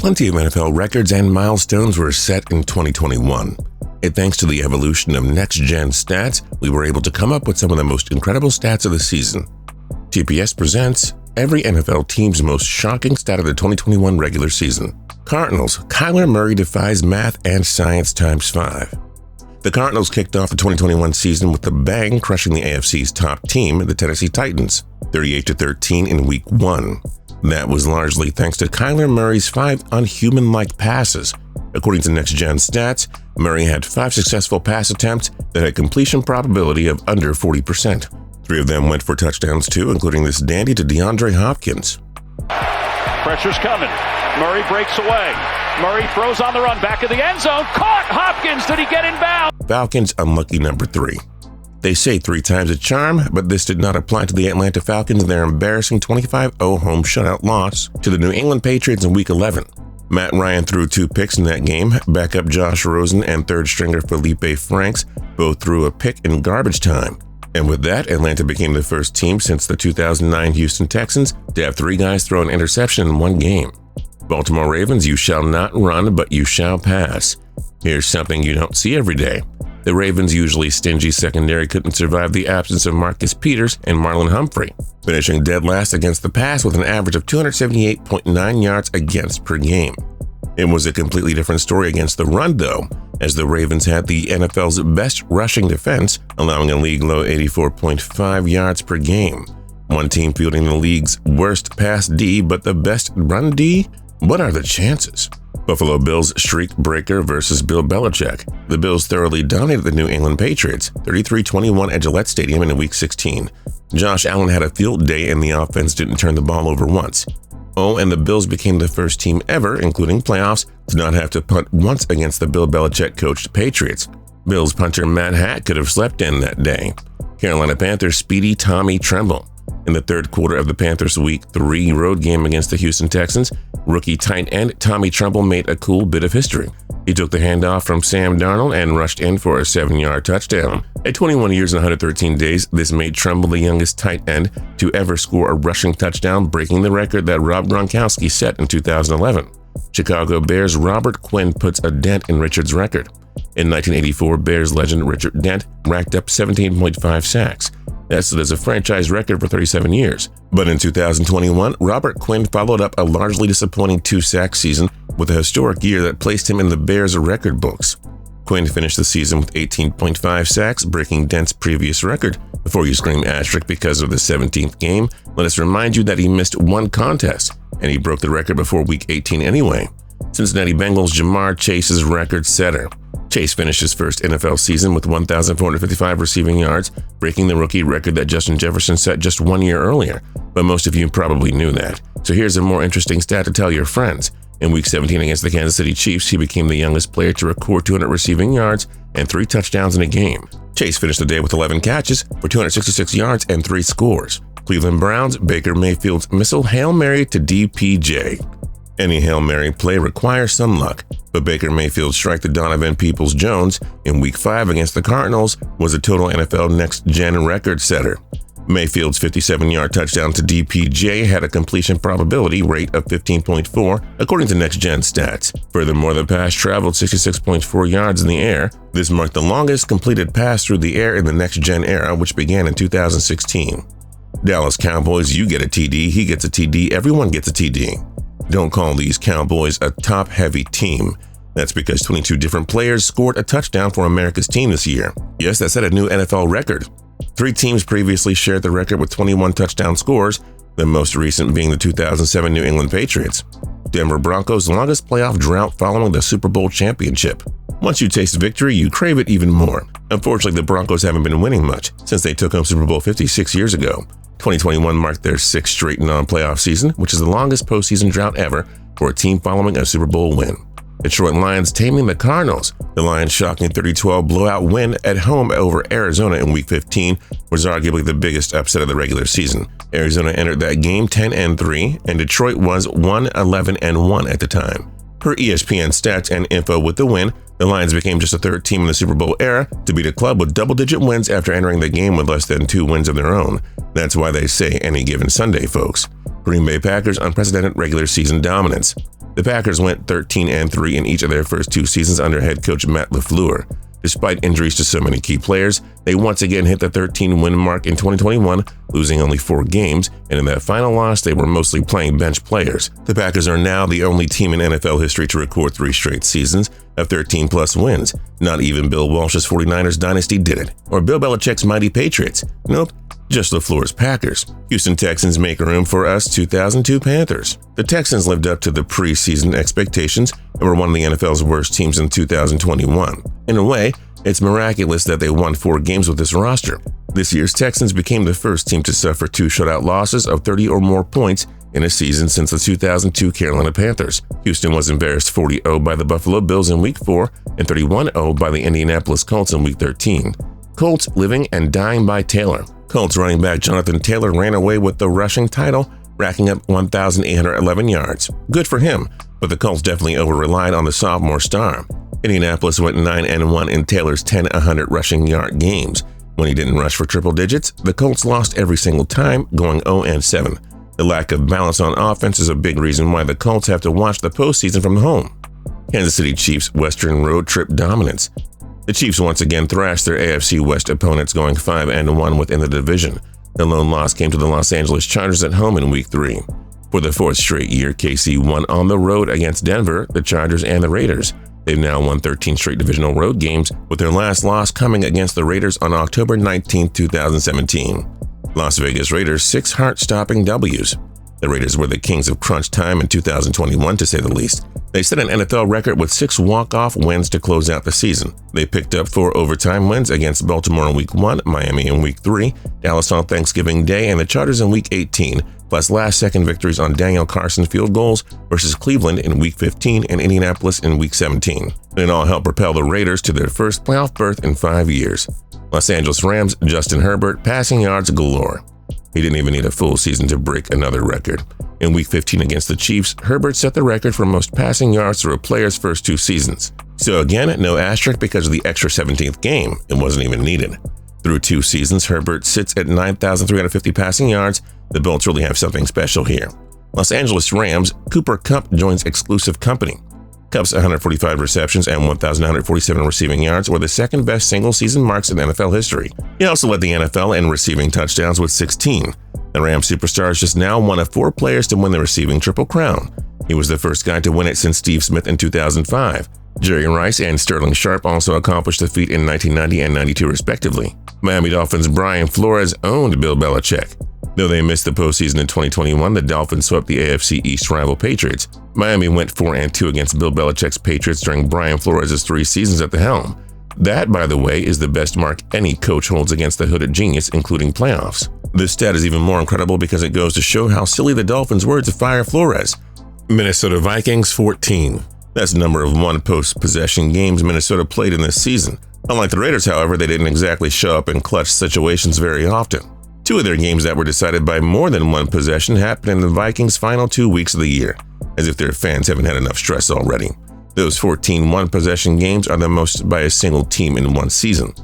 Plenty of NFL records and milestones were set in 2021. And thanks to the evolution of next-gen stats, we were able to come up with some of the most incredible stats of the season. TPS presents every NFL team's most shocking stat of the 2021 regular season. Cardinals, Kyler Murray defies math and science times 5. The Cardinals kicked off the 2021 season with a bang, crushing the AFC's top team, the Tennessee Titans, 38-13 in Week 1. That was largely thanks to Kyler Murray's 5 unhuman-like passes. According to next-gen stats, Murray had 5 successful pass attempts that had completion probability of under 40%. 3 of them went for touchdowns too, including this dandy to DeAndre Hopkins. Pressure's coming. Murray breaks away. Murray throws on the run, back of the end zone. Caught! Hopkins, did he get in bounds? Falcons unlucky number 3. They say 3 times a charm, but this did not apply to the Atlanta Falcons in their embarrassing 25-0 home shutout loss to the New England Patriots in Week 11. Matt Ryan threw 2 picks in that game. Backup Josh Rosen and third stringer Felipe Franks both threw a pick in garbage time. And with that, Atlanta became the first team since the 2009 Houston Texans to have 3 guys throw an interception in one game. Baltimore Ravens, you shall not run, but you shall pass. Here's something you don't see every day. The Ravens' usually stingy secondary couldn't survive the absence of Marcus Peters and Marlon Humphrey, finishing dead last against the pass with an average of 278.9 yards against per game. It was a completely different story against the run, though, as the Ravens had the NFL's best rushing defense, allowing a league-low 84.5 yards per game. One team fielding the league's worst pass D, but the best run D? What are the chances? Buffalo Bills streak breaker versus Bill Belichick. The Bills thoroughly dominated the New England Patriots, 33-21 at Gillette Stadium in Week 16. Josh Allen had a field day and the offense didn't turn the ball over once. Oh, and the Bills became the first team ever, including playoffs, to not have to punt once against the Bill Belichick-coached Patriots. Bills punter Matt Hatt could have slept in that day. Carolina Panthers SPEEDY Tommy Tremble. In the third quarter of the Panthers' Week 3 road game against the Houston Texans, rookie tight end Tommy Tremble made a cool bit of history. He took the handoff from Sam Darnold and rushed in for a 7-yard touchdown. At 21 years and 113 days, this made Tremble the youngest tight end to ever score a rushing touchdown, breaking the record that Rob Gronkowski set in 2011. Chicago Bears Robert Quinn puts a dent in Richard's record. In 1984, Bears legend Richard Dent racked up 17.5 sacks. That's a franchise record for 37 years. But in 2021, Robert Quinn followed up a largely disappointing 2-sack season with a historic year that placed him in the Bears' record books. Quinn finished the season with 18.5 sacks, breaking Dent's previous record. Before you scream asterisk because of the 17th game, let us remind you that he missed 1 contest, and he broke the record before Week 18 anyway. Cincinnati Bengals Jamar Chase is record setter. Chase finished his first NFL season with 1,455 receiving yards, breaking the rookie record that Justin Jefferson set just 1 year earlier. But most of you probably knew that. So here's a more interesting stat to tell your friends. In Week 17 against the Kansas City Chiefs, he became the youngest player to record 200 receiving yards and 3 touchdowns in a game. Chase finished the day with 11 catches for 266 yards and 3 scores. Cleveland Browns Baker Mayfield's missile Hail Mary to DPJ. Any Hail Mary play requires some luck, but Baker Mayfield's strike to Donovan Peoples-Jones in Week 5 against the Cardinals was a total NFL next-gen record setter. Mayfield's 57-yard touchdown to DPJ had a completion probability rate of 15.4, according to next-gen stats. Furthermore, the pass traveled 66.4 yards in the air. This marked the longest completed pass through the air in the next-gen era, which began in 2016. Dallas Cowboys, you get a TD, he gets a TD, everyone gets a TD. Don't call these Cowboys a top-heavy team. That's because 22 different players scored a touchdown for America's team this year. Yes, that set a new NFL record. 3 teams previously shared the record with 21 touchdown scores, the most recent being the 2007 New England Patriots. Denver Broncos' longest playoff drought following the Super Bowl championship. Once you taste victory, you crave it even more. Unfortunately, the Broncos haven't been winning much since they took home Super Bowl 56 years ago. 2021 marked their 6th straight non-playoff season, which is the longest postseason drought ever for a team following a Super Bowl win. Detroit Lions taming the Cardinals. The Lions' shocking 30-12 blowout win at home over Arizona in Week 15 was arguably the biggest upset of the regular season. Arizona entered that game 10-3, and Detroit was 1-11-1 at the time. Per ESPN stats and info with the win, the Lions became just the 3rd team in the Super Bowl era to beat a club with double-digit wins after entering the game with less than 2 wins of their own. That's why they say any given Sunday, folks. Green Bay Packers' unprecedented regular season dominance. The Packers went 13-3 in each of their first 2 seasons under head coach Matt LaFleur. Despite injuries to so many key players, they once again hit the 13-win mark in 2021, losing only 4 games, and in that final loss, they were mostly playing bench players. The Packers are now the only team in NFL history to record 3 straight seasons of 13-plus wins. Not even Bill Walsh's 49ers dynasty did it, or Bill Belichick's mighty Patriots. Nope. Just LaFleur's Packers. Houston Texans make room for us 2002 Panthers. The Texans lived up to the preseason expectations and were one of the NFL's worst teams in 2021. In a way, it's miraculous that they won 4 games with this roster. This year's Texans became the first team to suffer 2 shutout losses of 30 or more points in a season since the 2002 Carolina Panthers. Houston was embarrassed 40-0 by the Buffalo Bills in Week 4 and 31-0 by the Indianapolis Colts in Week 13. Colts living and dying by Taylor. Colts running back Jonathan Taylor ran away with the rushing title, racking up 1,811 yards. Good for him, but the Colts definitely over-relied on the sophomore star. Indianapolis went 9-1 in Taylor's 10 100 rushing yard games. When he didn't rush for triple digits, the Colts lost every single time, going 0-7. The lack of balance on offense is a big reason why the Colts have to watch the postseason from home. Kansas City Chiefs' Western road trip dominance. The Chiefs once again thrashed their AFC West opponents, going 5-1 within the division. The lone loss came to the Los Angeles Chargers at home in Week 3. For the 4th straight year, KC won on the road against Denver, the Chargers, and the Raiders. They've now won 13 straight divisional road games, with their last loss coming against the Raiders on October 19, 2017. Las Vegas Raiders 6 heart-stopping W's. The Raiders were the kings of crunch time in 2021, to say the least. They set an NFL record with 6 walk-off wins to close out the season. They picked up 4 overtime wins against Baltimore in Week 1, Miami in Week 3, Dallas on Thanksgiving Day, and the Chargers in Week 18, plus last-second victories on Daniel Carson field goals versus Cleveland in Week 15 and Indianapolis in Week 17. And it all helped propel the Raiders to their first playoff berth in 5 years. Los Angeles Rams, Justin Herbert, passing yards galore. He didn't even need a full season to break another record. In Week 15 against the Chiefs, Herbert set the record for most passing yards through a player's first 2 seasons. So again, no asterisk because of the extra 17th game. It wasn't even needed. Through 2 seasons, Herbert sits at 9,350 passing yards. The Bolts really have something special here. Los Angeles Rams, Cooper Kupp joins exclusive company. Kupp's 145 receptions and 1,947 receiving yards were the second best single-season marks in NFL history. He also led the NFL in receiving touchdowns with 16. The Rams superstar is just now one of 4 players to win the receiving Triple Crown. He was the first guy to win it since Steve Smith in 2005. Jerry Rice and Sterling Sharp also accomplished the feat in 1990 and 92 respectively. Miami Dolphins' Brian Flores owned Bill Belichick. Though they missed the postseason in 2021, the Dolphins swept the AFC East rival Patriots. Miami went 4-2 against Bill Belichick's Patriots during Brian Flores' 3 seasons at the helm. That, by the way, is the best mark any coach holds against the hooded genius, including playoffs. This stat is even more incredible because it goes to show how silly the Dolphins were to fire Flores. Minnesota Vikings 14. That's the number of 1 post-possession games Minnesota played in this season. Unlike the Raiders, however, they didn't exactly show up in clutch situations very often. 2 of their games that were decided by more than 1 possession happened in the Vikings' final 2 weeks of the year, as if their fans haven't had enough stress already. Those 14 one-possession games are the most by a single team in 1 season.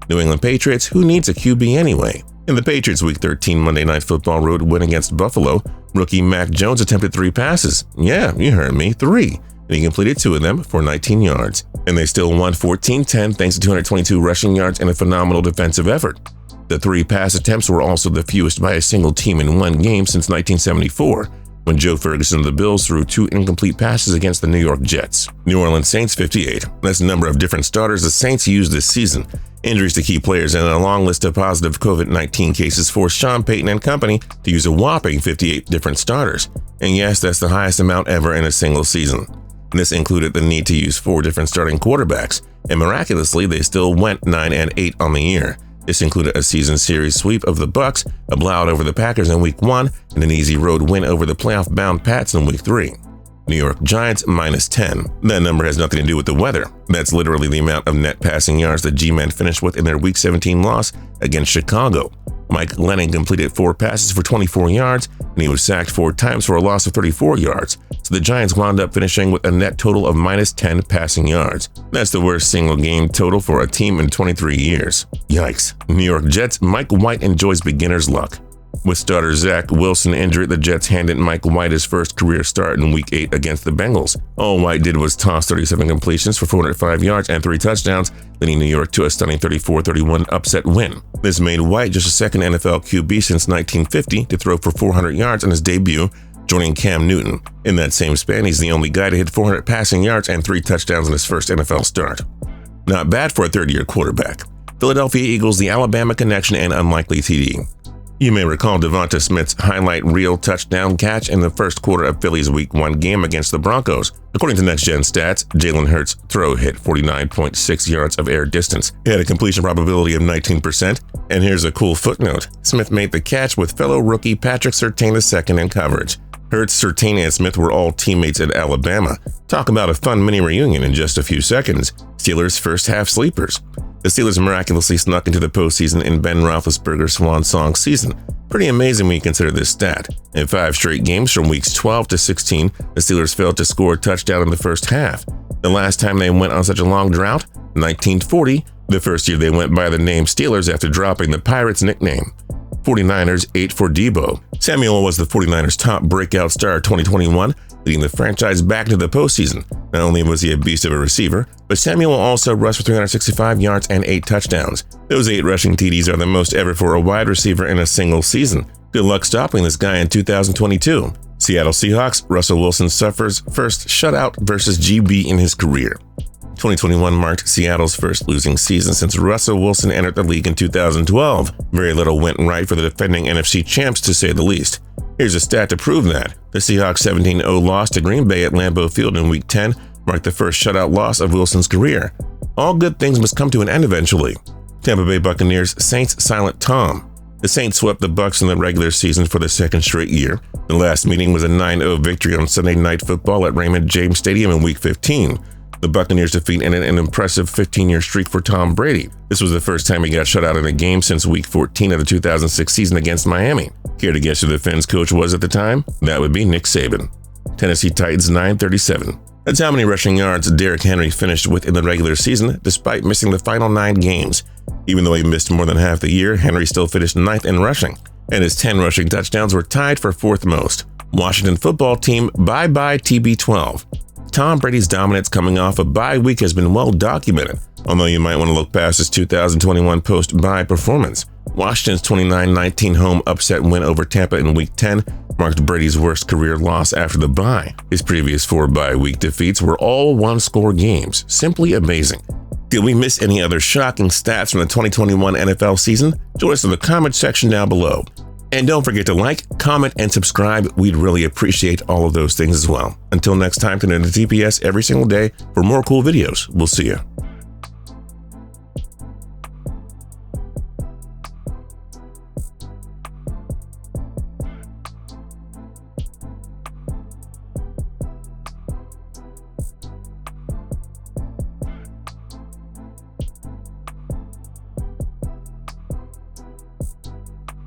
New England Patriots, who needs a QB anyway? In the Patriots' Week 13 Monday Night Football road win against Buffalo, rookie Mac Jones attempted 3 passes. Yeah, you heard me, 3. And he completed 2 of them for 19 yards. And they still won 14-10 thanks to 222 rushing yards and a phenomenal defensive effort. The 3 pass attempts were also the fewest by a single team in 1 game since 1974, when Joe Ferguson of the Bills threw 2 incomplete passes against the New York Jets. New Orleans Saints 58. That's the number of different starters the Saints used this season. Injuries to key players and a long list of positive COVID-19 cases forced Sean Payton and company to use a whopping 58 different starters. And yes, that's the highest amount ever in a single season. This included the need to use 4 different starting quarterbacks, and miraculously, they still went 9-8 on the year. This included a season series sweep of the Bucs, a blowout over the Packers in Week 1, and an easy road win over the playoff-bound Pats in Week 3. New York Giants -10. That number has nothing to do with the weather. That's literally the amount of net passing yards the G-Men finished with in their Week 17 loss against Chicago. Mike Glennon completed 4 passes for 24 yards, and he was sacked 4 times for a loss of 34 yards. So the Giants wound up finishing with a net total of -10 passing yards. That's the worst single game total for a team in 23 years. Yikes. New York Jets, Mike White enjoys beginner's luck. With starter Zach Wilson injured, the Jets handed Mike White his first career start in Week 8 against the Bengals. All White did was toss 37 completions for 405 yards and 3 touchdowns, leading New York to a stunning 34-31 upset win. This made White just the second NFL QB since 1950 to throw for 400 yards in his debut, joining Cam Newton. In that same span, he's the only guy to hit 400 passing yards and 3 touchdowns in his first NFL start. Not bad for a third-year quarterback. Philadelphia Eagles, the Alabama connection, and unlikely TD. You may recall Devonta Smith's highlight reel touchdown catch in the first quarter of Philly's Week 1 game against the Broncos. According to Next Gen Stats, Jalen Hurts' throw hit 49.6 yards of air distance. He had a completion probability of 19%. And here's a cool footnote. Smith made the catch with fellow rookie Patrick Surtain II in coverage. Hurts, Surtain, and Smith were all teammates at Alabama. Talk about a fun mini reunion in just a few seconds. Steelers' first half sleepers. The Steelers miraculously snuck into the postseason in Ben Roethlisberger's swan song season. Pretty amazing when you consider this stat. In 5 straight games from weeks 12 to 16, the Steelers failed to score a touchdown in the first half. The last time they went on such a long drought? 1940, the first year they went by the name Steelers after dropping the Pirates nickname. 49ers 8 for DEEBO. Samuel was the 49ers' top breakout star of 2021, leading the franchise back into the postseason. Not only was he a beast of a receiver, but Samuel also rushed for 365 yards and 8 touchdowns. Those 8 rushing TDs are the most ever for a wide receiver in a single season. Good luck stopping this guy in 2022. Seattle Seahawks, Russell Wilson suffers first shutout versus GB in his career. 2021 marked Seattle's first losing season since Russell Wilson entered the league in 2012. Very little went right for the defending NFC champs, to say the least. Here's a stat to prove that. The Seahawks' 17-0 loss to Green Bay at Lambeau Field in Week 10 marked the first shutout loss of Wilson's career. All good things must come to an end eventually. Tampa Bay Buccaneers Saints Silent Tom. The Saints swept the Bucs in the regular season for the second straight year. The last meeting was a 9-0 victory on Sunday Night Football at Raymond James Stadium in Week 15. The Buccaneers' defeat ended an impressive 15-year streak for Tom Brady. This was the first time he got shut out in a game since Week 14 of the 2006 season against Miami. Care to guess who the Fins coach was at the time? That would be Nick Saban. Tennessee Titans 937. That's how many rushing yards Derrick Henry finished with in the regular season, despite missing the final 9 games. Even though he missed more than half the year, Henry still finished 9th in rushing, and his 10 rushing touchdowns were tied for 4th most. Washington football team, bye-bye TB12. Tom Brady's dominance coming off a bye week has been well documented, although you might want to look past his 2021 post-bye performance. Washington's 29-19 home upset win over Tampa in Week 10 marked Brady's worst career loss after the bye. His previous 4 bye-week defeats were all one-score games. Simply amazing. Did we miss any other shocking stats from the 2021 NFL season? Join us in the comment section down below. And don't forget to like, comment, and subscribe. We'd really appreciate all of those things as well. Until next time, tune in to TPS every single day for more cool videos. We'll see you.